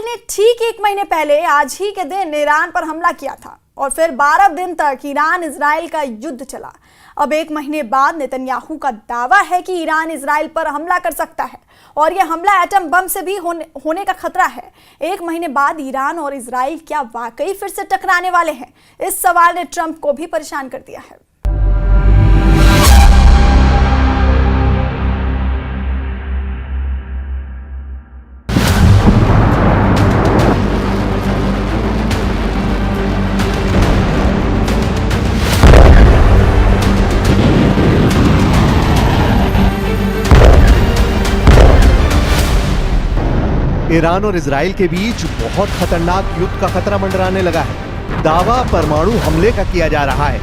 ने ठीक 1 महीने पहले आज ही के दिन ईरान पर हमला किया था और फिर 12 दिन तक ईरान इजराइल का युद्ध चला। अब 1 महीने बाद नेतन्याहू का दावा है कि ईरान इजराइल पर हमला कर सकता है और यह हमला एटम बम से भी होने का खतरा है। 1 महीने बाद ईरान और इजराइल क्या वाकई फिर से टकराने वाले हैं? इस सवाल ने ट्रंप को भी परेशान कर दिया है। ईरान और इजराइल के बीच बहुत खतरनाक युद्ध का खतरा मंडराने लगा है। दावा परमाणु हमले का किया जा रहा है।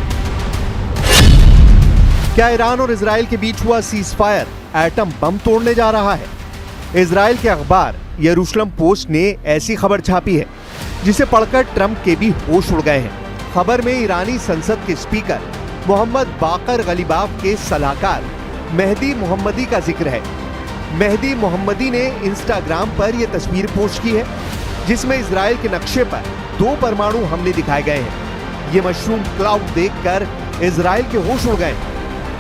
क्या ईरान और इजराइल के बीच हुआ सीजफायर एटम बम तोड़ने जा रहा है? इजराइल के अखबार यरूशलेम पोस्ट ने ऐसी खबर छापी है जिसे पढ़कर ट्रंप के भी होश उड़ गए हैं। खबर में ईरानी संसद के स्पीकर मोहम्मद बाकर गलीबाफ के सलाहकार मेहदी मोहम्मदी का जिक्र है। मेहदी मोहम्मदी ने इंस्टाग्राम पर यह तस्वीर पोस्ट की है जिसमें इजराइल के नक्शे पर 2 परमाणु हमले दिखाए गए हैं। ये मशरूम क्लाउड देखकर इजराइल के होश उड़ गए।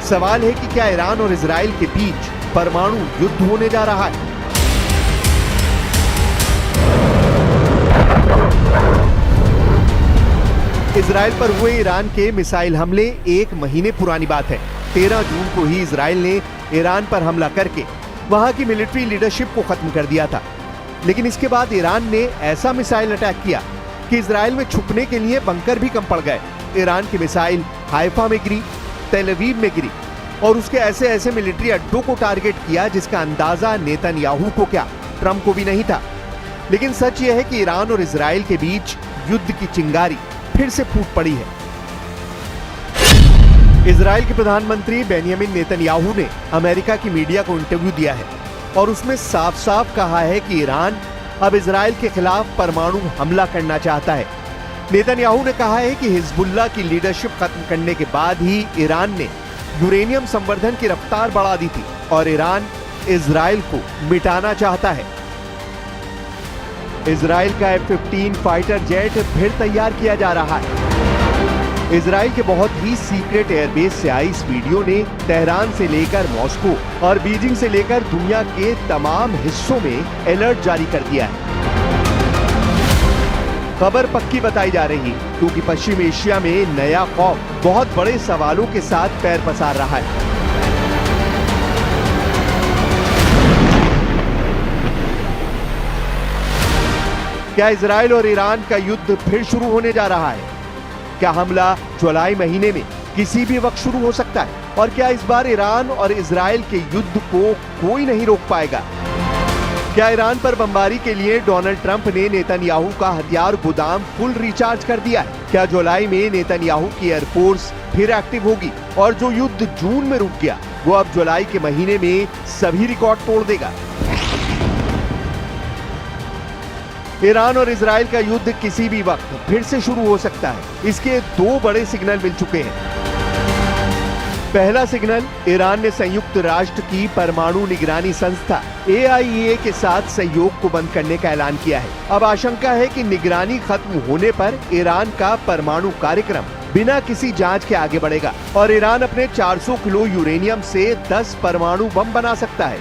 सवाल है कि क्या ईरान और इजराइल के बीच परमाणु युद्ध होने जा रहा है? इजराइल पर हुए ईरान के मिसाइल हमले 1 महीने पुरानी बात है। 13 जून को ही इजराइल ने ईरान पर हमला करके वहां की मिलिट्री लीडरशिप को खत्म कर दिया था। लेकिन इसके बाद ईरान ने ऐसा मिसाइल अटैक किया कि इजराइल में छुपने के लिए बंकर भी कम पड़ गए। ईरान की मिसाइल हाइफा में गिरी, तेल अवीव में गिरी और उसके ऐसे मिलिट्री अड्डों को टारगेट किया जिसका अंदाजा नेतन्याहू को क्या ट्रंप को भी नहीं था। लेकिन सच यह है कि ईरान और इजराइल के बीच युद्ध की चिंगारी फिर से फूट पड़ी है। इजराइल के प्रधानमंत्री बेंयामिन नेतन्याहू ने अमेरिका की मीडिया को इंटरव्यू दिया है और उसमें साफ साफ कहा है कि ईरान अब इजराइल के खिलाफ परमाणु हमला करना चाहता है। नेतन्याहू ने कहा है कि हिजबुल्लाह की लीडरशिप खत्म करने के बाद ही ईरान ने यूरेनियम संवर्धन की रफ्तार बढ़ा दी थी और ईरान इजराइल को मिटाना चाहता है। इजराइल का F-15 फाइटर जेट फिर तैयार किया जा रहा है। इजराइल के बहुत ही सीक्रेट एयरबेस से आई इस वीडियो ने तेहरान से लेकर मॉस्को और बीजिंग से लेकर दुनिया के तमाम हिस्सों में अलर्ट जारी कर दिया है। खबर पक्की बताई जा रही है क्योंकि पश्चिम एशिया में नया खौफ बहुत बड़े सवालों के साथ पैर पसार रहा है। क्या इजराइल और ईरान का युद्ध फिर शुरू होने जा रहा है? क्या हमला जुलाई महीने में किसी भी वक्त शुरू हो सकता है? और क्या इस बार ईरान और इजराइल के युद्ध को कोई नहीं रोक पाएगा? क्या ईरान पर बमबारी के लिए डोनाल्ड ट्रंप ने नेतन्याहू का हथियार गोदाम फुल रिचार्ज कर दिया है? क्या जुलाई में नेतन्याहू की एयरफोर्स फिर एक्टिव होगी और जो युद्ध जून में रुक गया वो अब जुलाई के महीने में सभी रिकॉर्ड तोड़ देगा? ईरान और इजराइल का युद्ध किसी भी वक्त फिर से शुरू हो सकता है। इसके 2 बड़े सिग्नल मिल चुके हैं। पहला सिग्नल, ईरान ने संयुक्त राष्ट्र की परमाणु निगरानी संस्था AIEA के साथ सहयोग को बंद करने का ऐलान किया है। अब आशंका है कि निगरानी खत्म होने पर ईरान का परमाणु कार्यक्रम बिना किसी जांच के आगे बढ़ेगा और ईरान अपने 400 किलो यूरेनियम से 10 परमाणु बम बना सकता है।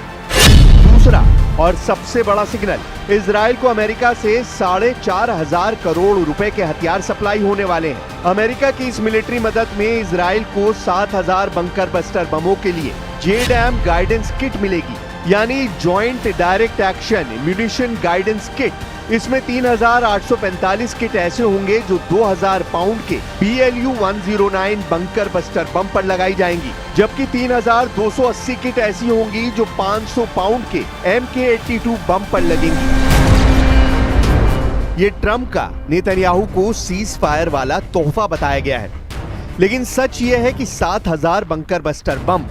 दूसरा और सबसे बड़ा सिग्नल, इजराइल को अमेरिका से 4,500 करोड़ रुपए के हथियार सप्लाई होने वाले हैं। अमेरिका की इस मिलिट्री मदद में इजराइल को 7,000 बंकर बस्टर बमों के लिए JDAM गाइडेंस किट मिलेगी, यानी joint direct action munition guidance kit. इसमें 3,845 किट ऐसे होंगे जो 2,000 पाउंड के BLU-109 बंकर बस्टर बम पर लगाई जाएंगी, जबकि 3,280 किट ऐसी होंगी जो 500 पाउंड के MK-82 बम पर लगेंगी। ये ट्रंप का नेतन्याहू को सीज फायर वाला तोहफा बताया गया है। लेकिन सच ये है कि 7,000 बंकर बस्टर बम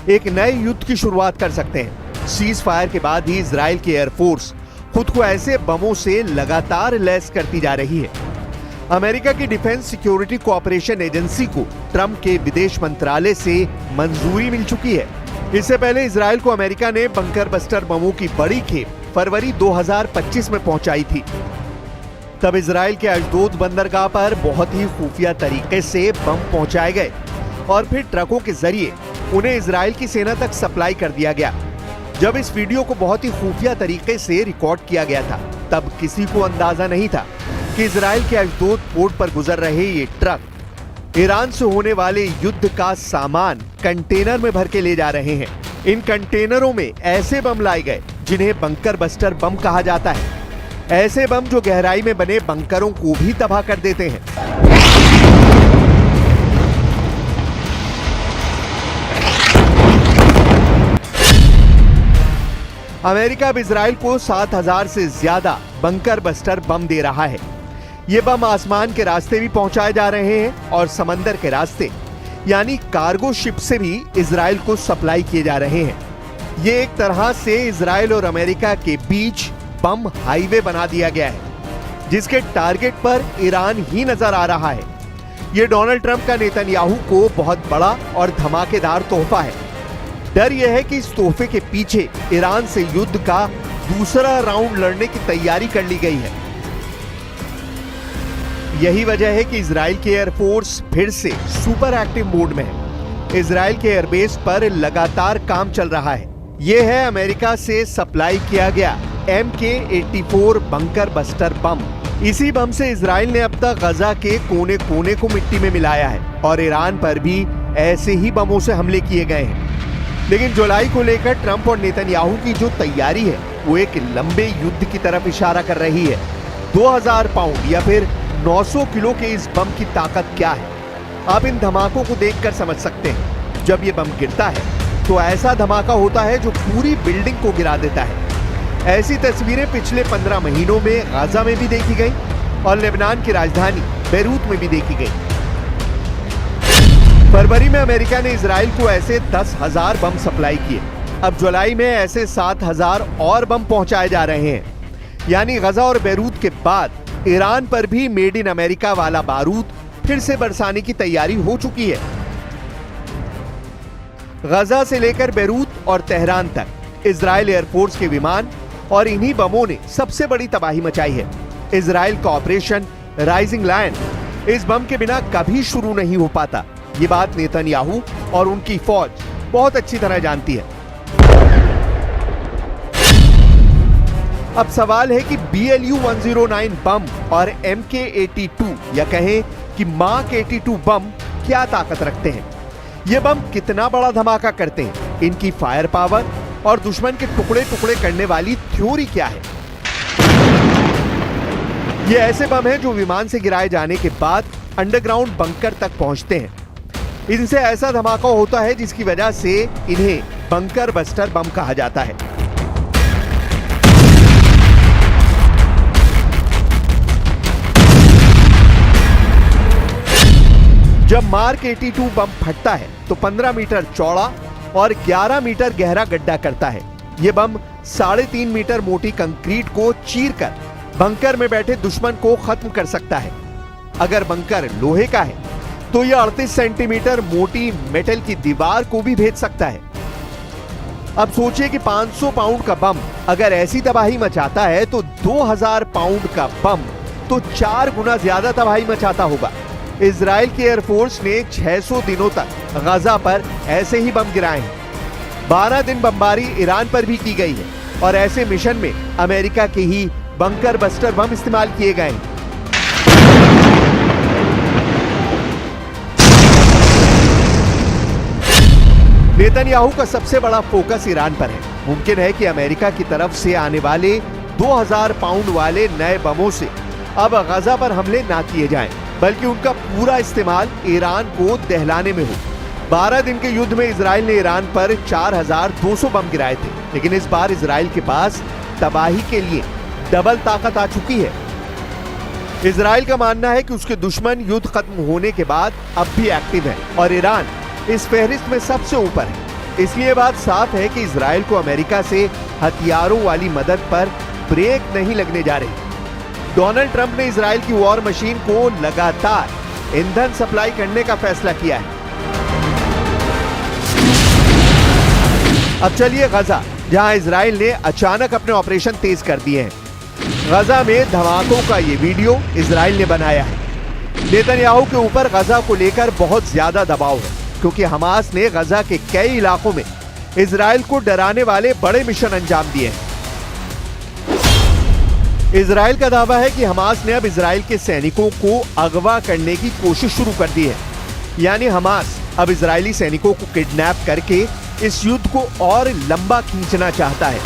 एक नए युद्ध की शुरुआत कर सकते हैं। सीज फायर के बाद ही इजराइल की एयरफोर्स खुद को ऐसे बमों से लगातार लैस करती जा रही है। अमेरिका की डिफेंस सिक्योरिटी कोऑपरेशन एजेंसी को ट्रंप के विदेश मंत्रालय से मंजूरी मिल चुकी है। इससे पहले इजराइल को अमेरिका ने बंकर बस्टर बमों की बड़ी खेप फरवरी 2025 में पहुंचाई थी। तब इजराइल के अशदोद बंदरगाह पर बहुत ही खुफिया तरीके से बम पहुंचाए गए और फिर ट्रकों के जरिए उन्हें इजराइल की सेना तक सप्लाई कर दिया गया। जब इस वीडियो को बहुत ही खुफिया तरीके से रिकॉर्ड किया गया था, तब किसी को अंदाजा नहीं था कि इजराइल के अशदोद पोर्ट पर गुजर रहे ये ट्रक ईरान से होने वाले युद्ध का सामान कंटेनर में भर के ले जा रहे हैं। इन कंटेनरों में ऐसे बम लाए गए जिन्हें बंकर बस्टर बम कहा जाता है। ऐसे बम जो गहराई में बने बंकरों को भी तबाह कर देते हैं। अमेरिका अब इजराइल को 7,000 से ज्यादा बंकर बस्टर बम दे रहा है। ये बम आसमान के रास्ते भी पहुंचाए जा रहे हैं और समंदर के रास्ते यानी कार्गो शिप से भी इजराइल को सप्लाई किए जा रहे हैं। ये एक तरह से इजराइल और अमेरिका के बीच बम हाईवे बना दिया गया है, जिसके टारगेट पर ईरान ही नजर आ रहा है। ये डोनाल्ड ट्रंप का नेतन्याहू को बहुत बड़ा और धमाकेदार तोहफा है। डर यह है कि इस तोहफे के पीछे ईरान से युद्ध का दूसरा राउंड लड़ने की तैयारी कर ली गई है। यही वजह है कि इजराइल की एयरफोर्स फिर से सुपर एक्टिव मोड में है। इजराइल के एयरबेस पर लगातार काम चल रहा है। यह है अमेरिका से सप्लाई किया गया MK-84 बंकर बस्टर बम। इसी बम से इजराइल ने अब तक गजा के कोने कोने को मिट्टी में मिलाया है और ईरान पर भी ऐसे ही बमों से हमले किए गए हैं। लेकिन जुलाई को लेकर ट्रंप और नेतन्याहू की जो तैयारी है वो एक लंबे युद्ध की तरफ इशारा कर रही है। 2000 पाउंड या फिर 900 किलो के इस बम की ताकत क्या है, आप इन धमाकों को देखकर समझ सकते हैं। जब ये बम गिरता है तो ऐसा धमाका होता है जो पूरी बिल्डिंग को गिरा देता है। ऐसी तस्वीरें पिछले 15 महीनों में गाजा में भी देखी गई और लेबनान की राजधानी बेरूत में भी देखी गई। फरवरी में अमेरिका ने इजराइल को ऐसे 10,000 बम सप्लाई किए। अब जुलाई में ऐसे 7,000 और बम पहुंचाए जा रहे हैं। यानी गजा और बेरूत के बाद ईरान पर भी मेड इन अमेरिका वाला बारूद फिर से बरसाने की तैयारी हो चुकी है। गजा से लेकर बेरूत और तेहरान तक इजराइल एयरफोर्स के विमान और इन्हीं बमों ने सबसे बड़ी तबाही मचाई है। इजराइल का ऑपरेशन राइजिंग लायन इस बम के बिना कभी शुरू नहीं हो पाता। ये बात नेतन्याहू और उनकी फौज बहुत अच्छी तरह जानती है। अब सवाल है कि BLU-109 बम और MK-82 या कहें कि मार्क 82 बम क्या ताकत रखते हैं। ये बम कितना बड़ा धमाका करते हैं, इनकी फायर पावर और दुश्मन के टुकड़े टुकड़े करने वाली थ्योरी क्या है। ये ऐसे बम हैं जो विमान से गिराए जाने के बाद अंडरग्राउंड बंकर तक पहुंचते हैं। इनसे ऐसा धमाका होता है जिसकी वजह से इन्हें बंकर बस्टर बम कहा जाता है। जब मार्क 82 बम फटता है तो 15 मीटर चौड़ा और 11 मीटर गहरा गड्ढा करता है। यह बम 3.5 मीटर मोटी कंक्रीट को चीरकर बंकर में बैठे दुश्मन को खत्म कर सकता है। अगर बंकर लोहे का है तो यह 38 सेंटीमीटर मोटी मेटल की दीवार को भी भेद सकता है। अब सोचिए कि 500 पाउंड का बम अगर ऐसी तबाही मचाता है तो 2000 पाउंड का बम तो 4 गुना ज्यादा तबाही मचाता होगा। इजराइल की एयरफोर्स ने 600 दिनों तक गजा पर ऐसे ही बम गिराए हैं। 12 दिन बमबारी ईरान पर भी की गई है और ऐसे मिशन में अमेरिका के ही बंकर बस्टर बम इस्तेमाल किए गए हैं। नेतन्याहू का सबसे बड़ा फोकस ईरान पर है। मुमकिन है कि अमेरिका की तरफ से आने वाले 2000 पाउंड वाले नए बमों से अब गजा पर हमले ना किए जाएं, बल्कि उनका पूरा इस्तेमाल ईरान को दहलाने में हो। 12 दिन के युद्ध में इजराइल ने ईरान पर 4200 बम गिराए थे, लेकिन इस बार इजराइल के पास तबाही के लिए डबल ताकत आ चुकी है। इजराइल का मानना है कि उसके दुश्मन युद्ध खत्म होने के बाद अब भी एक्टिव है और ईरान इस फहरिस्त में सबसे ऊपर है। इसलिए बात साफ है कि इजराइल को अमेरिका से हथियारों वाली मदद पर ब्रेक नहीं लगने जा रही। डोनाल्ड ट्रंप ने इजराइल की वॉर मशीन को लगातार ईंधन सप्लाई करने का फैसला किया है। अब चलिए गजा जहां इजराइल ने अचानक अपने ऑपरेशन तेज कर दिए हैं। गजा में धमाकों का ये वीडियो इजराइल ने बनाया है। नेतन्याहू के ऊपर गजा को लेकर बहुत ज्यादा दबाव है, क्योंकि हमास ने गजा के कई इलाकों में इजराइल को डराने वाले बड़े मिशन अंजाम दिए हैं। इजराइल का दावा है कि हमास ने अब इजराइल के सैनिकों को अगवा करने की कोशिश शुरू कर दी है। यानी हमास अब इजरायली सैनिकों को किडनैप करके इस युद्ध को और लंबा खींचना चाहता है।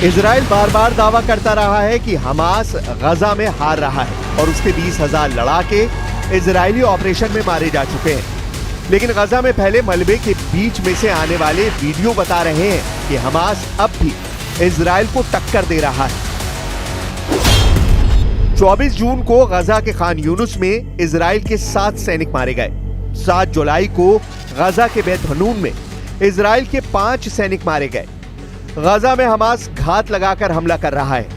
इजराइल बार बार दावा करता रहा है कि हमास गजा में हार रहा है और उसके 20,000 लड़ाके इजरायली ऑपरेशन में मारे जा चुके हैं। लेकिन गजा में फैले मलबे के बीच में से आने वाले वीडियो बता रहे हैं कि हमास अब भी इजराइल को टक्कर दे रहा है। 24 जून को गजा के खान यूनुस में इजराइल के 7 सैनिक मारे गए। 7 जुलाई को गजा के बैत हनून में इजराइल के 5 सैनिक मारे गए। गजा में हमास घात लगाकर हमला कर रहा है।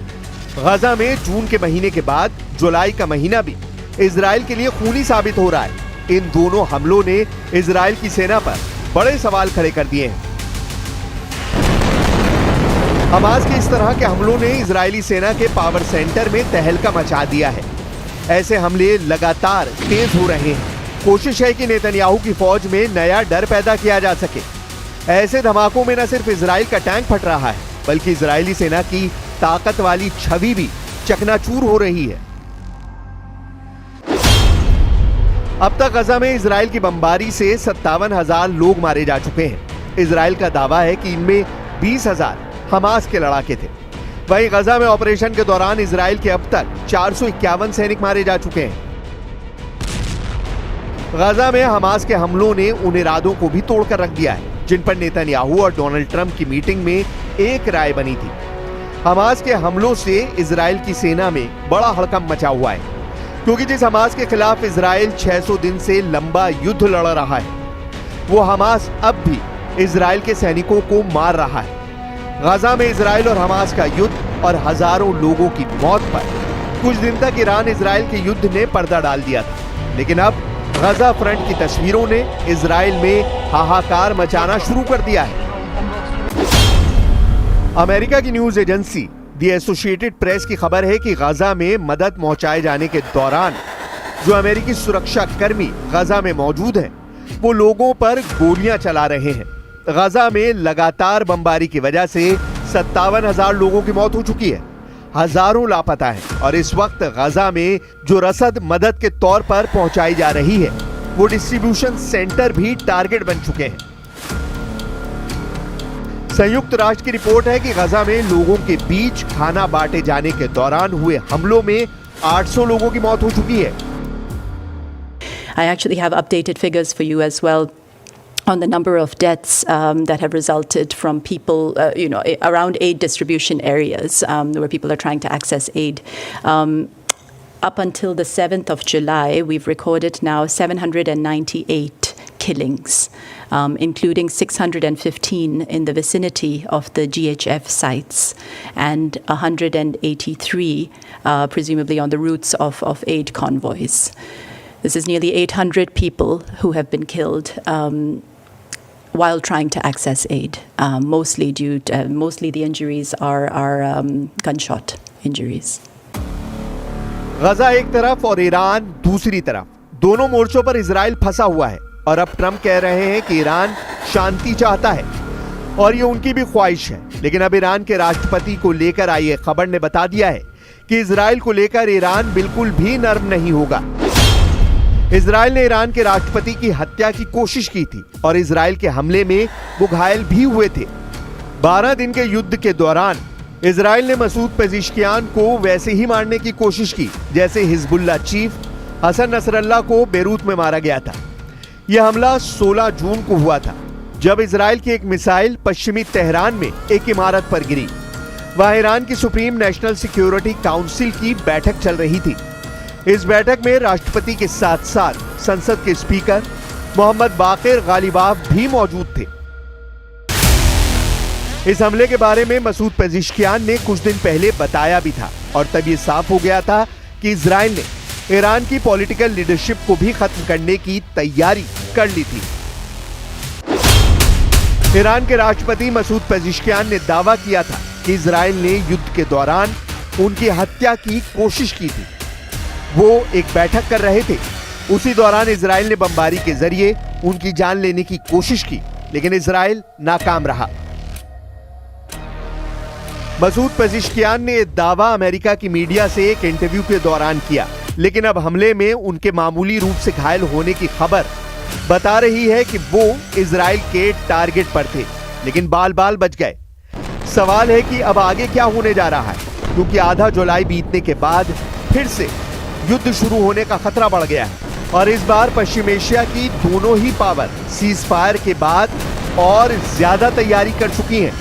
गजा में जून के महीने के बाद जुलाई का महीना भी इजराइल के लिए खूनी साबित हो रहा है। इन दोनों हमलों ने इजराइल की सेना पर बड़े सवाल खड़े कर दिए हैं। हमास के इस तरह के हमलों ने इजरायली सेना के पावर सेंटर में तहलका मचा दिया है। ऐसे हमले लगातार तेज हो रहे हैं। कोशिश है कि नेतन्याहू की फौज में नया डर पैदा किया जा सके। ऐसे धमाकों में न सिर्फ इजराइल का टैंक फट रहा है, बल्कि इजरायली सेना की ताकत वाली छवि भी चकनाचूर हो रही है। अब तक गजा में इजराइल की बमबारी से 57,000 लोग मारे जा चुके हैं। इजराइल का दावा है कि इनमें 20,000 हमास के लड़ाके थे। वहीं गजा में ऑपरेशन के दौरान इजराइल के अब तक 451 सैनिक मारे जा चुके हैं। गजा में हमास के हमलों ने उन इरादों को भी तोड़कर रख दिया है जिन पर नेतन्याहू और डोनाल्ड ट्रंप की मीटिंग में एक राय बनी थी। हमास के हमलों से इजराइल की सेना में बड़ा हड़कंप मचा हुआ है, क्योंकि जिस हमास के खिलाफ इजराइल 600 दिन से लंबा युद्ध लड़ रहा है, वो हमास अब भी इजराइल के सैनिकों को मार रहा है। गजा में इजराइल और हमास का युद्ध और हजारों लोगों की मौत पर कुछ दिन तक ईरान इजराइल के युद्ध ने पर्दा डाल दिया था, लेकिन अब गजा फ्रंट की तस्वीरों ने इजराइल में हाहाकार मचाना शुरू कर दिया है। अमेरिका की न्यूज एजेंसी दी एसोसिएटेड प्रेस की खबर है कि गजा में मदद पहुंचाए जाने के दौरान जो अमेरिकी सुरक्षा कर्मी गजा में मौजूद हैं, वो लोगों पर गोलियां चला रहे हैं। गजा में लगातार बमबारी की वजह से 57,000 लोगों की मौत हो चुकी है। हजारों लापता हैं और इस वक्त गजा में जो रसद मदद के तौर पर पहुंचाई जा रही है, वो डिस्ट्रीब्यूशन सेंटर भी टारगेट बन चुके हैं। संयुक्त राष्ट्र की रिपोर्ट है कि गजा में लोगों के बीच खाना बांटे जाने के दौरान हुए हमलों में 800 लोगों की मौत हो चुकी है। I actually have updated figures for you as well on the number of deaths that have resulted from people, around aid distribution areas where people are trying to access aid. Up until the 7th of July, we've recorded now 798 killings, including 615 in the vicinity of the GHF sites and 183 presumably on the routes of aid convoys. This is nearly 800 people who have been killed while trying to access aid. Mostly the injuries are gunshot injuries. गजा एक तरफ और Iran दूसरी तरफ, दोनों मोर्चों पर Israel फंसा हुआ है और अब ट्रंप कह रहे हैं कि ईरान शांति चाहता है और ये उनकी भी ख्वाहिश है। लेकिन अब ईरान के राष्ट्रपति को लेकर आई एक खबर ने बता दिया है कि इजराइल को लेकर ईरान बिल्कुल भी नर्म नहीं होगा। इजराइल ने ईरान के राष्ट्रपति की हत्या की कोशिश की थी और इजराइल के हमले में वो घायल भी हुए थे। 12 दिन के युद्ध के दौरान इजराइल ने मसूद पेजिशकियान को वैसे ही मारने की कोशिश की जैसे हिजबुल्लाह चीफ हसन नसरल्लाह को बेरूत में मारा गया था। यह हमला 16 जून को हुआ था, जब इजराइल की एक मिसाइल पश्चिमी तेहरान में एक इमारत पर गिरी। वहां ईरान की सुप्रीम नेशनल सिक्योरिटी काउंसिल की बैठक चल रही थी। इस बैठक में राष्ट्रपति के साथ साथ संसद के स्पीकर मोहम्मद बाकिर गालिबाफ भी मौजूद थे। इस हमले के बारे में मसूद पेजिशकियान ने कुछ दिन पहले बताया भी था और तब ये साफ हो गया था कि इजराइल ने ईरान की पॉलिटिकल लीडरशिप को भी खत्म करने की तैयारी कर ली थी। ईरान के राष्ट्रपति मसूद पेजिशकियान ने दावा किया था कि इजराइल ने युद्ध के दौरान उनकी हत्या की कोशिश की थी। वो एक बैठक कर रहे थे, उसी दौरान इजराइल ने बमबारी के जरिए उनकी जान लेने की कोशिश की, लेकिन इजराइल नाकाम रहा। मसूद पेजिशकियान ने यह दावा अमेरिका की मीडिया से एक इंटरव्यू के दौरान किया, लेकिन अब हमले में उनके मामूली रूप से घायल होने की खबर बता रही है कि वो इजराइल के टारगेट पर थे, लेकिन बाल बाल बच गए। सवाल है कि अब आगे क्या होने जा रहा है, क्योंकि आधा जुलाई बीतने के बाद फिर से युद्ध शुरू होने का खतरा बढ़ गया है और इस बार पश्चिम एशिया की दोनों ही पावर सीज फायर के बाद और ज्यादा तैयारी कर चुकी हैं।